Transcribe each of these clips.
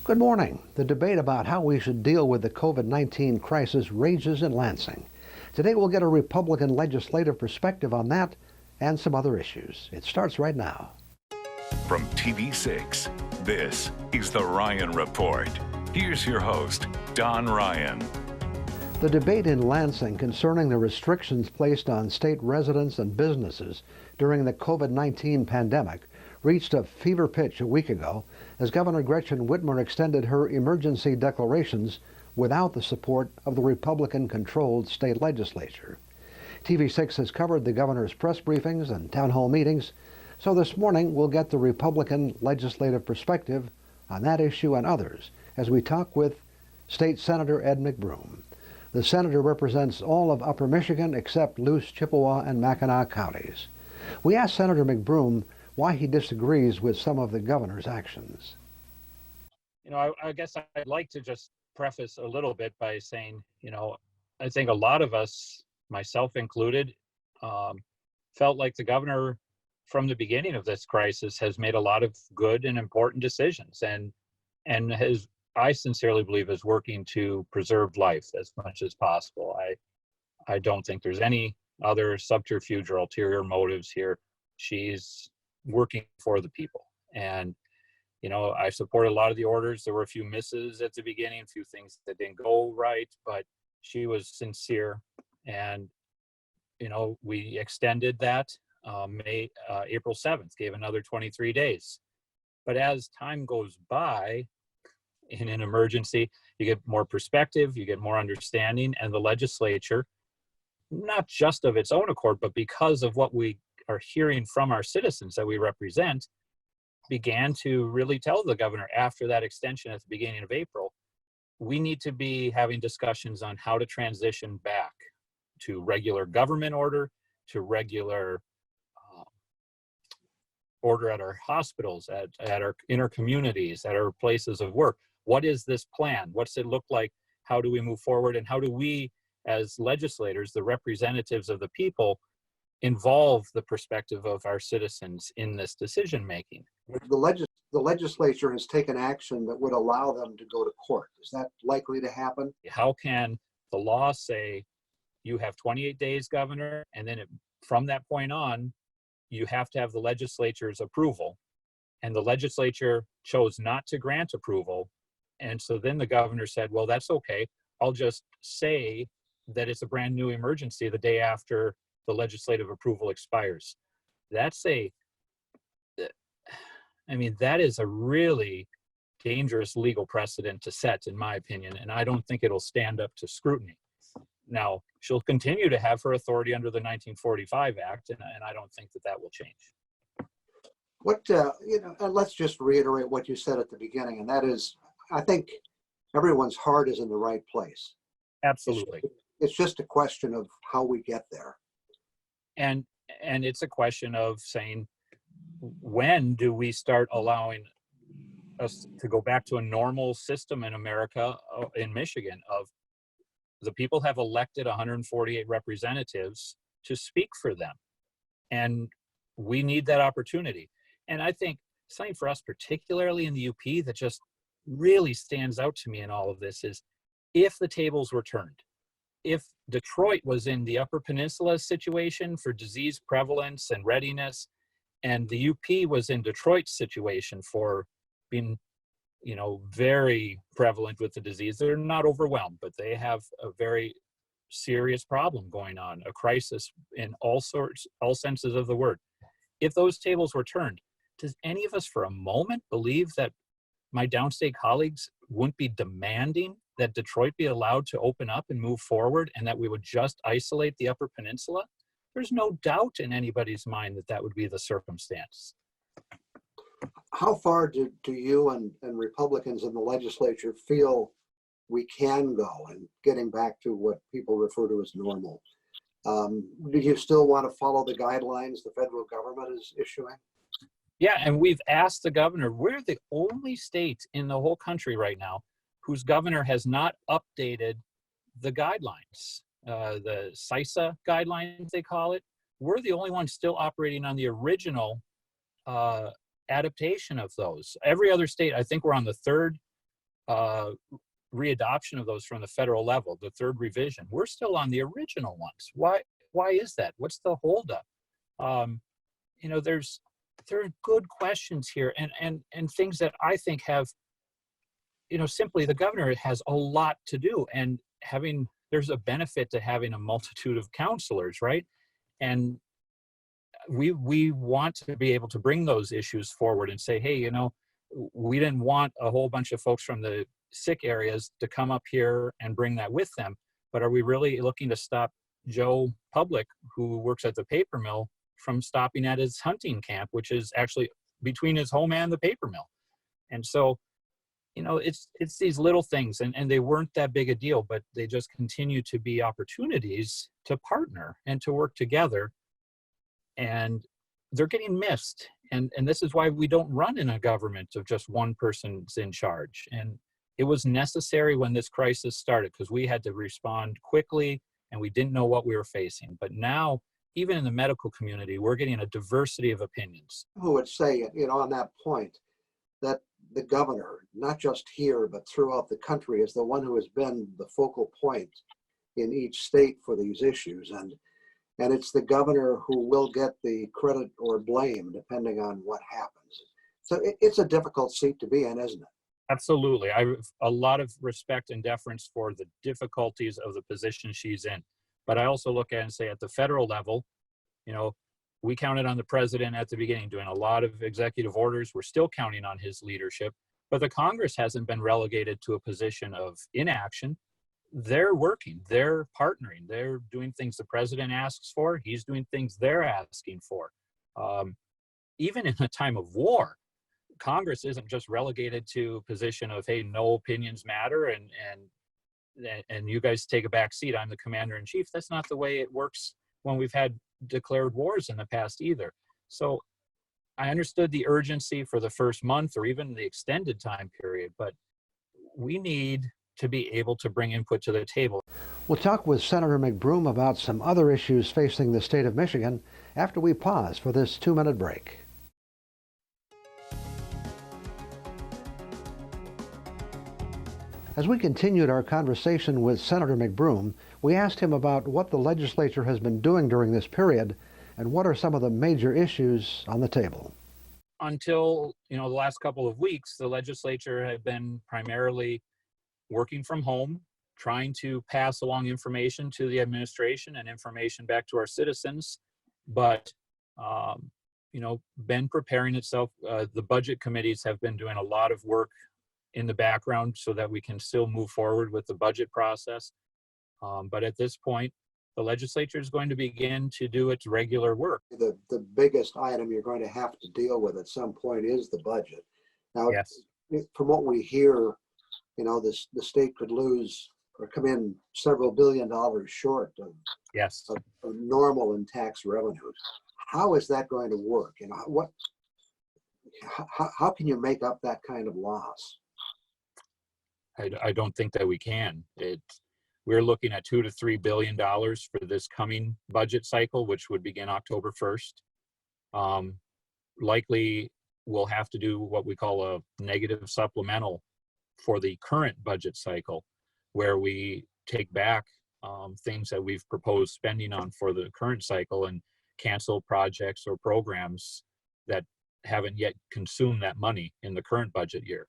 Good morning. The debate about how we should deal with the COVID-19 crisis rages in Lansing. Today we'll get a Republican legislative perspective on that and some other issues. It starts right now. From TV6, this is The Ryan Report. Here's your host, Don Ryan. The debate in Lansing concerning the restrictions placed on state residents and businesses during the COVID-19 pandemic reached a fever pitch a week ago as Governor Gretchen Whitmer extended her emergency declarations without the support of the Republican-controlled state legislature. TV6 has covered the governor's press briefings and town hall meetings, so this morning we'll get the Republican legislative perspective on that issue and others as we talk with State Senator Ed McBroom. The senator represents all of Upper Michigan except Luce, Chippewa, and Mackinac counties. We asked Senator McBroom why he disagrees with some of the governor's actions. I guess I'd like to just preface a little bit by saying, I think a lot of us, myself included, felt like the governor from the beginning of this crisis has made a lot of good and important decisions and I sincerely believe is working to preserve life as much as possible. I don't think there's any other subterfuge or ulterior motives here. She's working for the people. And, I support a lot of the orders. There were a few misses at the beginning, a few things that didn't go right, but she was sincere. And, we extended that April 7th, gave another 23 days. But as time goes by in an emergency, you get more perspective, you get more understanding, and the legislature, not just of its own accord, but because of what we are hearing from our citizens that we represent, began to really tell the governor after that extension at the beginning of April, we need to be having discussions on how to transition back to regular government order, to regular order at our hospitals, at our inner communities, at our places of work. What is this plan? What's it look like? How do we move forward? And how do we, as legislators, the representatives of the people, involve the perspective of our citizens in this decision making? The legislature has taken action that would allow them to go to court. Is that likely to happen? How can the law say you have 28 days, governor, and then from that point on, you have to have the legislature's approval? And the legislature chose not to grant approval. And so then the governor said, well, that's okay. I'll just say that it's a brand new emergency the day after the legislative approval expires. That is a really dangerous legal precedent to set, in my opinion, and I don't think it'll stand up to scrutiny. Now, she'll continue to have her authority under the 1945 Act, and I don't think that will change. And let's just reiterate what you said at the beginning, and that is, I think everyone's heart is in the right place. Absolutely. It's just a question of how we get there. And it's a question of saying, when do we start allowing us to go back to a normal system in America, in Michigan, of the people have elected 148 representatives to speak for them. And we need that opportunity. And I think something for us, particularly in the UP, that just really stands out to me in all of this is if the tables were turned. If Detroit was in the Upper Peninsula situation for disease prevalence and readiness, and the UP was in Detroit's situation for being, very prevalent with the disease, they're not overwhelmed, but they have a very serious problem going on, a crisis in all senses of the word. If those tables were turned, does any of us for a moment believe that my downstate colleagues wouldn't be demanding that Detroit be allowed to open up and move forward, and that we would just isolate the Upper Peninsula? There's no doubt in anybody's mind that would be the circumstance. How far do you and Republicans in the legislature feel we can go in getting back to what people refer to as normal? Do you still want to follow the guidelines the federal government is issuing? Yeah, and we've asked the governor. We're the only state in the whole country right now whose governor has not updated the guidelines, the CISA guidelines, they call it. We're the only ones still operating on the original adaptation of those. Every other state, I think we're on the third readoption of those from the federal level, the third revision. We're still on the original ones. Why is that? What's the holdup? There are good questions here, and things that I think have, simply the governor has a lot to do, and there's a benefit to having a multitude of counselors, right? And we want to be able to bring those issues forward and say, hey, we didn't want a whole bunch of folks from the sick areas to come up here and bring that with them. But are we really looking to stop Joe Public, who works at the paper mill, from stopping at his hunting camp, which is actually between his home and the paper mill? And so, it's these little things, and they weren't that big a deal, but they just continue to be opportunities to partner and to work together. And they're getting missed. And this is why we don't run in a government of just one person's in charge. And it was necessary when this crisis started, because we had to respond quickly and we didn't know what we were facing. But now, even in the medical community, we're getting a diversity of opinions. Who would say, on that point, that the governor, not just here, but throughout the country, is the one who has been the focal point in each state for these issues. And it's the governor who will get the credit or blame depending on what happens. So it's a difficult seat to be in, isn't it? Absolutely. I have a lot of respect and deference for the difficulties of the position she's in. But I also look at it and say, at the federal level, we counted on the president at the beginning doing a lot of executive orders. We're still counting on his leadership. But the Congress hasn't been relegated to a position of inaction. They're working, they're partnering, they're doing things the president asks for, he's doing things they're asking for. Even in a time of war, Congress isn't just relegated to a position of, hey, no opinions matter, and you guys take a back seat, I'm the commander in chief. That's not the way it works when we've had declared wars in the past either. So I understood the urgency for the first month or even the extended time period, but we need to be able to bring input to the table. We'll talk with Senator McBroom about some other issues facing the state of Michigan after we pause for this 2-minute break. As we continued our conversation with Senator McBroom, we asked him about what the legislature has been doing during this period and what are some of the major issues on the table. Until, the last couple of weeks, the legislature had been primarily working from home, trying to pass along information to the administration and information back to our citizens, but been preparing itself. The budget committees have been doing a lot of work in the background so that we can still move forward with the budget process. But at this point, the legislature is going to begin to do its regular work. The biggest item you're going to have to deal with at some point is the budget. Now, yes, from what we hear, the state could lose or come in several $billion short of, yes, of normal in tax revenues. How is that going to work? How can you make up that kind of loss? I don't think that we can. We're looking at $2 to $3 billion for this coming budget cycle, which would begin October 1st. Likely, we'll have to do what we call a negative supplemental for the current budget cycle, where we take back things that we've proposed spending on for the current cycle and cancel projects or programs that haven't yet consumed that money in the current budget year.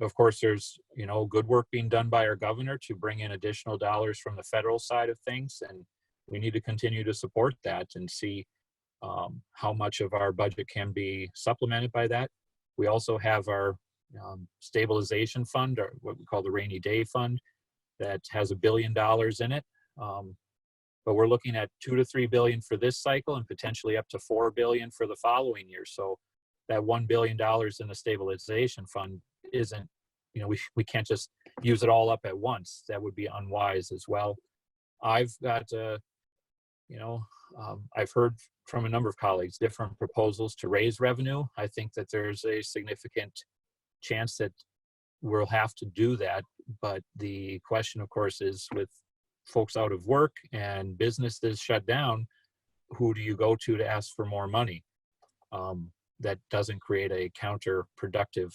Of course, there's good work being done by our governor to bring in additional dollars from the federal side of things, and we need to continue to support that and see how much of our budget can be supplemented by that. We also have our stabilization fund, or what we call the rainy day fund, that has $1 billion in it. But we're looking at $2 to $3 billion for this cycle and potentially up to $4 billion for the following year. So that $1 billion in the stabilization fund isn't, we can't just use it all up at once. That would be unwise as well. I've got, I've heard from a number of colleagues different proposals to raise revenue. I think that there's a significant chance that we'll have to do that. But the question, of course, is with folks out of work and businesses shut down, who do you go to ask for more money? That doesn't create a counterproductive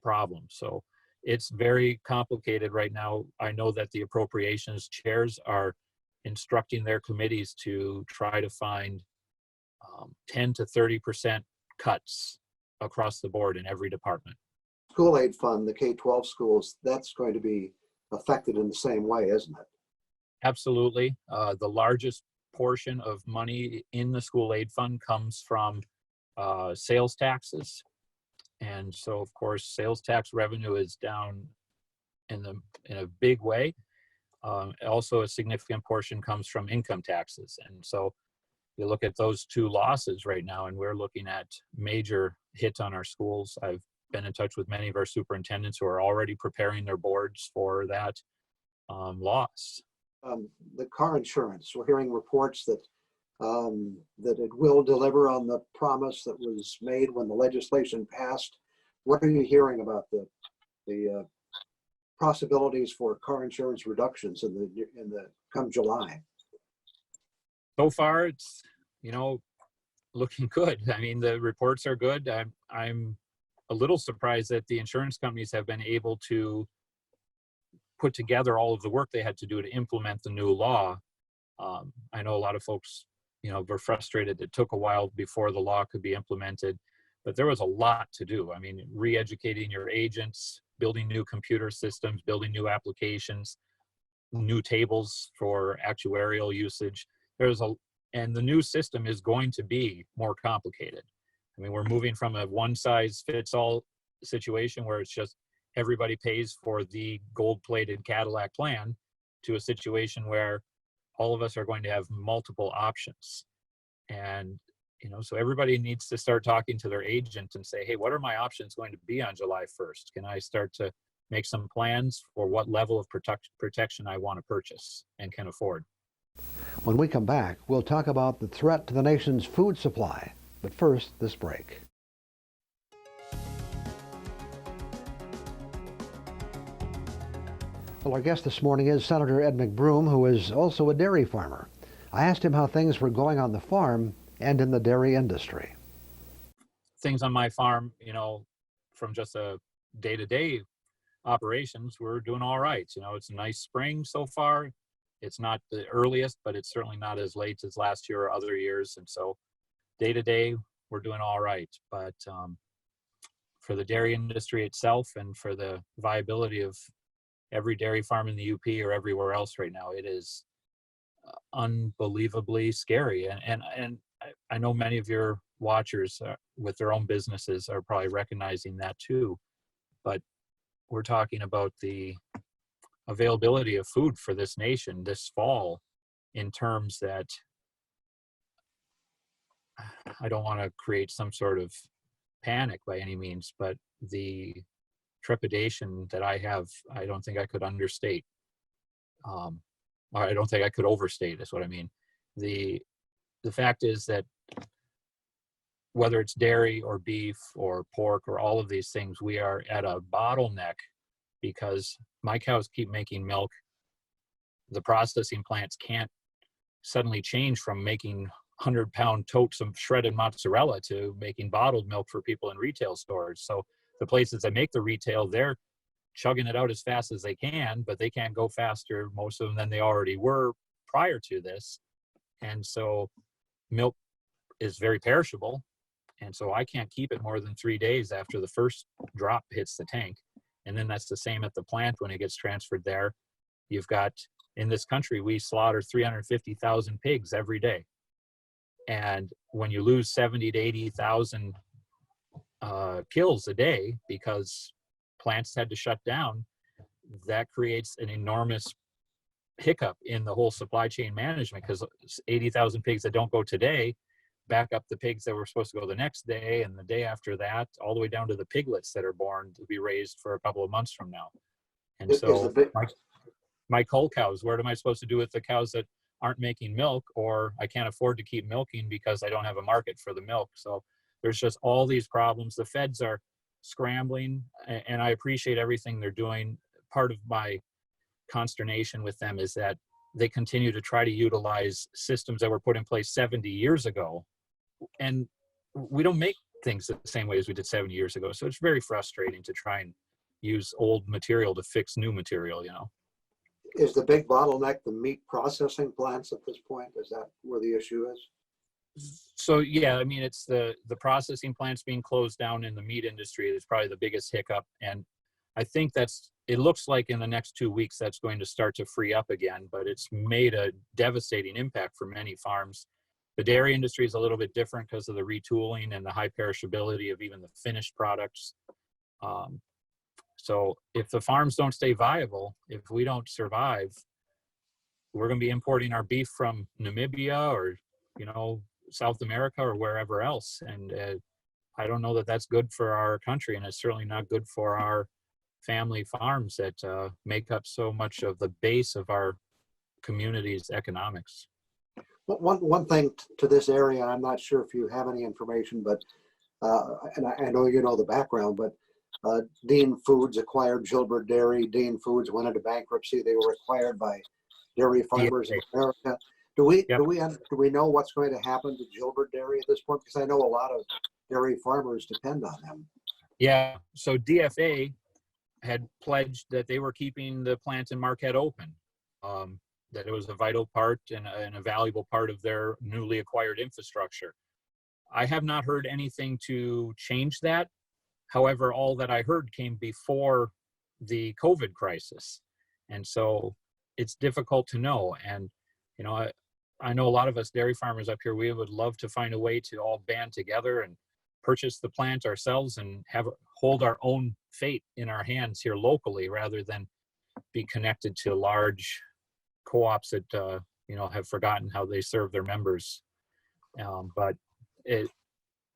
problem. So it's very complicated right now. I know that the appropriations chairs are instructing their committees to try to find 10 to 30% cuts across the board in every department. School aid fund, the K-12 schools, that's going to be affected in the same way, isn't it? Absolutely. The largest portion of money in the school aid fund comes from sales taxes. And so, of course, sales tax revenue is down in a big way. Also, a significant portion comes from income taxes. And so you look at those two losses right now, and we're looking at major hits on our schools. I've been in touch with many of our superintendents who are already preparing their boards for that loss. The car insurance, we're hearing reports that that it will deliver on the promise that was made when the legislation passed. What are you hearing about the possibilities for car insurance reductions in the come July? So far, it's looking good. I mean, the reports are good. I'm a little surprised that the insurance companies have been able to put together all of the work they had to do to implement the new law. I know a lot of folks, were frustrated. It took a while before the law could be implemented, but there was a lot to do. I mean, re-educating your agents, building new computer systems, building new applications, new tables for actuarial usage. And the new system is going to be more complicated. I mean, we're moving from a one-size-fits-all situation where it's just everybody pays for the gold-plated Cadillac plan to a situation where all of us are going to have multiple options. And, so everybody needs to start talking to their agent and say, hey, what are my options going to be on July 1st? Can I start to make some plans for what level of protection I want to purchase and can afford? When we come back, we'll talk about the threat to the nation's food supply. But first, this break. Well, our guest this morning is Senator Ed McBroom, who is also a dairy farmer. I asked him how things were going on the farm and in the dairy industry. Things on my farm, from just a day-to-day operations, we're doing all right. It's a nice spring so far. It's not the earliest, but it's certainly not as late as last year or other years. And so day-to-day, we're doing all right. But for the dairy industry itself and for the viability of every dairy farm in the UP or everywhere else right now, it is unbelievably scary. And I know many of your watchers with their own businesses are probably recognizing that too. But we're talking about the availability of food for this nation this fall in terms that I don't want to create some sort of panic by any means, but the trepidation that I have, I don't think I could understate. Or I don't think I could overstate is what I mean. The fact is that whether it's dairy or beef or pork or all of these things, we are at a bottleneck because my cows keep making milk. The processing plants can't suddenly change from making 100-pound totes of shredded mozzarella to making bottled milk for people in retail stores. So the places that make the retail, they're chugging it out as fast as they can, but they can't go faster, most of them, than they already were prior to this. And so milk is very perishable. And so I can't keep it more than 3 days after the first drop hits the tank. And then that's the same at the plant when it gets transferred there. You've got, in this country, we slaughter 350,000 pigs every day. And when you lose 70 to 80,000 kills a day because plants had to shut down, that creates an enormous hiccup in the whole supply chain management, because 80,000 pigs that don't go today back up the pigs that were supposed to go the next day and the day after that, all the way down to the piglets that are born to be raised for a couple of months from now. And so my cull cows, what am I supposed to do with the cows that aren't making milk, or I can't afford to keep milking because I don't have a market for the milk? So there's just all these problems. The feds are scrambling, and I appreciate everything they're doing. Part of my consternation with them is that they continue to try to utilize systems that were put in place 70 years ago. And we don't make things the same way as we did 70 years ago. So it's very frustrating to try and use old material to fix new material, you know. Is the big bottleneck the meat processing plants at this point? Is that where the issue is? So yeah, I mean, it's the processing plants being closed down in the meat industry is probably the biggest hiccup. And I think it looks like in the next 2 weeks that's going to start to free up again, but it's made a devastating impact for many farms. The dairy industry is a little bit different because of the retooling and the high perishability of even the finished products. So if the farms don't stay viable, if we don't survive, we're going to be importing our beef from Namibia or, you know, South America or wherever else. And I don't know that that's good for our country, and it's certainly not good for our family farms that make up so much of the base of our community's economics. One thing to this area, and I'm not sure if you have any information, but and I know you know the background, but Dean Foods acquired Gilbert Dairy. Dean Foods went into bankruptcy. They were acquired by Dairy Farmers in America. Do we know what's going to happen to Gilbert Dairy at this point? Because I know a lot of dairy farmers depend on them. Yeah. So DFA had pledged that they were keeping the plant in Marquette open. That it was a vital part and a valuable part of their newly acquired infrastructure. I have not heard anything to change that. However, all that I heard came before the COVID crisis. And so it's difficult to know. And, you know, I know a lot of us dairy farmers up here, we would love to find a way to all band together and purchase the plant ourselves and hold our own fate in our hands here locally, rather than be connected to large co-ops that you know, have forgotten how they serve their members. But I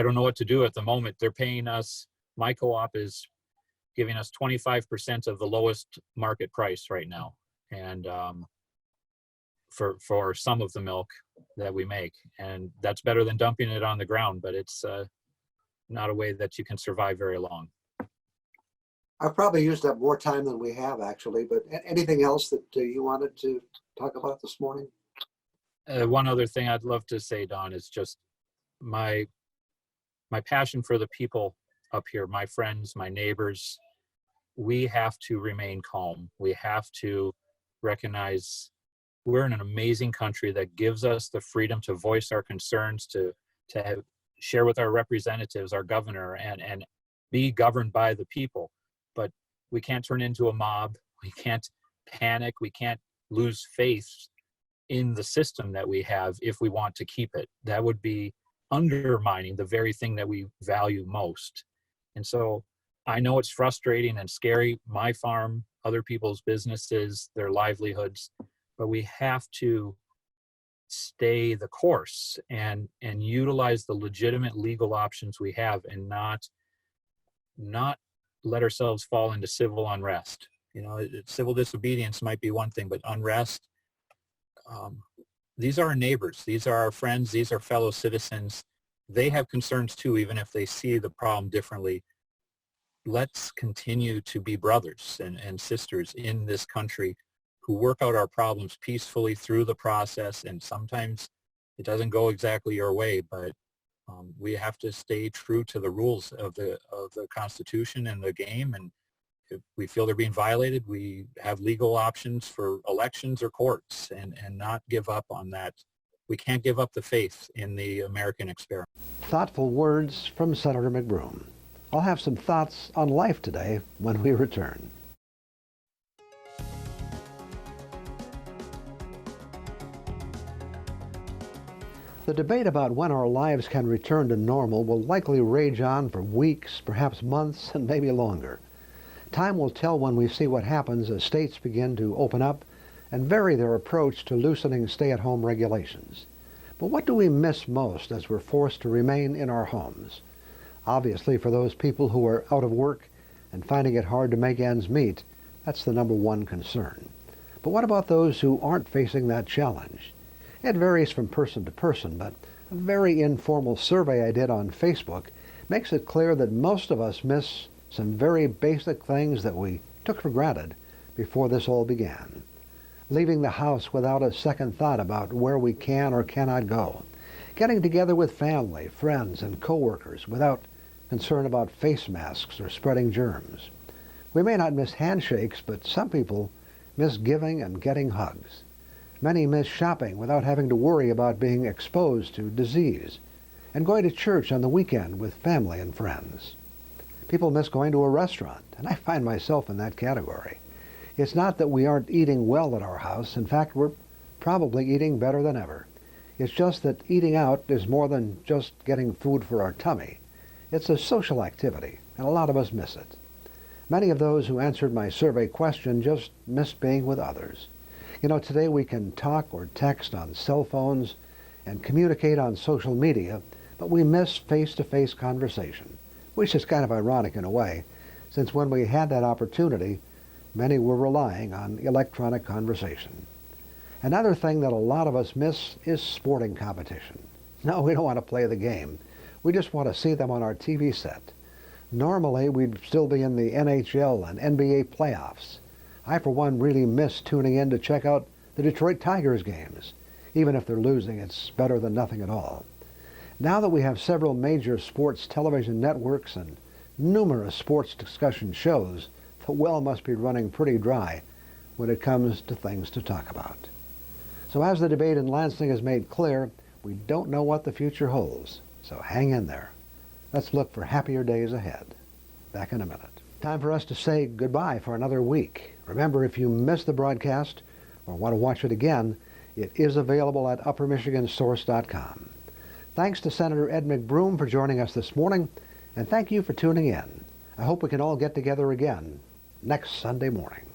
don't know what to do at the moment. They're paying us. My co-op is giving us 25% of the lowest market price right now, and for some of the milk that we make, and that's better than dumping it on the ground. But it's not a way that you can survive very long. I've probably used up more time than we have, actually, but anything else that you wanted to talk about this morning? One other thing I'd love to say, Don, is just my passion for the people up here, my friends, my neighbors. We have to remain calm. We have to recognize we're in an amazing country that gives us the freedom to voice our concerns, to share with our representatives, our governor, and be governed by the people. But we can't turn into a mob. We can't panic. We can't lose faith in the system that we have if we want to keep it. That would be undermining the very thing that we value most. And so I know it's frustrating and scary, my farm, other people's businesses, their livelihoods, but we have to stay the course and utilize the legitimate legal options we have, and not let ourselves fall into civil unrest. You know, civil disobedience might be one thing, but unrest, these are our neighbors, these are our friends, these are fellow citizens. They have concerns too, even if they see the problem differently. Let's continue to be brothers and sisters in this country who work out our problems peacefully through the process. And sometimes it doesn't go exactly your way, but we have to stay true to the rules of the Constitution and the game. And if we feel they're being violated, we have legal options for elections or courts, and not give up on that. We can't give up the faith in the American experiment. Thoughtful words from Senator McBroom. I'll have some thoughts on life today when we return. The debate about when our lives can return to normal will likely rage on for weeks, perhaps months, and maybe longer. Time will tell when we see what happens as states begin to open up and vary their approach to loosening stay-at-home regulations. But what do we miss most as we're forced to remain in our homes? Obviously, for those people who are out of work and finding it hard to make ends meet, that's the number one concern. But what about those who aren't facing that challenge? It varies from person to person, but a very informal survey I did on Facebook makes it clear that most of us miss some very basic things that we took for granted before this all began. Leaving the house without a second thought about where we can or cannot go. getting together with family, friends, and coworkers without concern about face masks or spreading germs. We may not miss handshakes, but some people miss giving and getting hugs. Many miss shopping without having to worry about being exposed to disease, and going to church on the weekend with family and friends. People miss going to a restaurant, and I find myself in that category. It's not that we aren't eating well at our house. In fact, we're probably eating better than ever. It's just that eating out is more than just getting food for our tummy. It's a social activity, and a lot of us miss it. Many of those who answered my survey question just miss being with others. You know, today we can talk or text on cell phones and communicate on social media, but we miss face-to-face conversation, which is kind of ironic in a way, since when we had that opportunity, many were relying on electronic conversation. Another thing that a lot of us miss is sporting competition. No, we don't want to play the game. We just want to see them on our TV set. Normally, we'd still be in the NHL and NBA playoffs. I, for one, really miss tuning in to check out the Detroit Tigers games. Even if they're losing, it's better than nothing at all. Now that we have several major sports television networks and numerous sports discussion shows, the well must be running pretty dry when it comes to things to talk about. So as the debate in Lansing has made clear, we don't know what the future holds. So hang in there. Let's look for happier days ahead. Back in a minute. Time for us to say goodbye for another week. Remember, if you missed the broadcast or want to watch it again, it is available at uppermichigansource.com. Thanks to Senator Ed McBroom for joining us this morning, and thank you for tuning in. I hope we can all get together again next Sunday morning.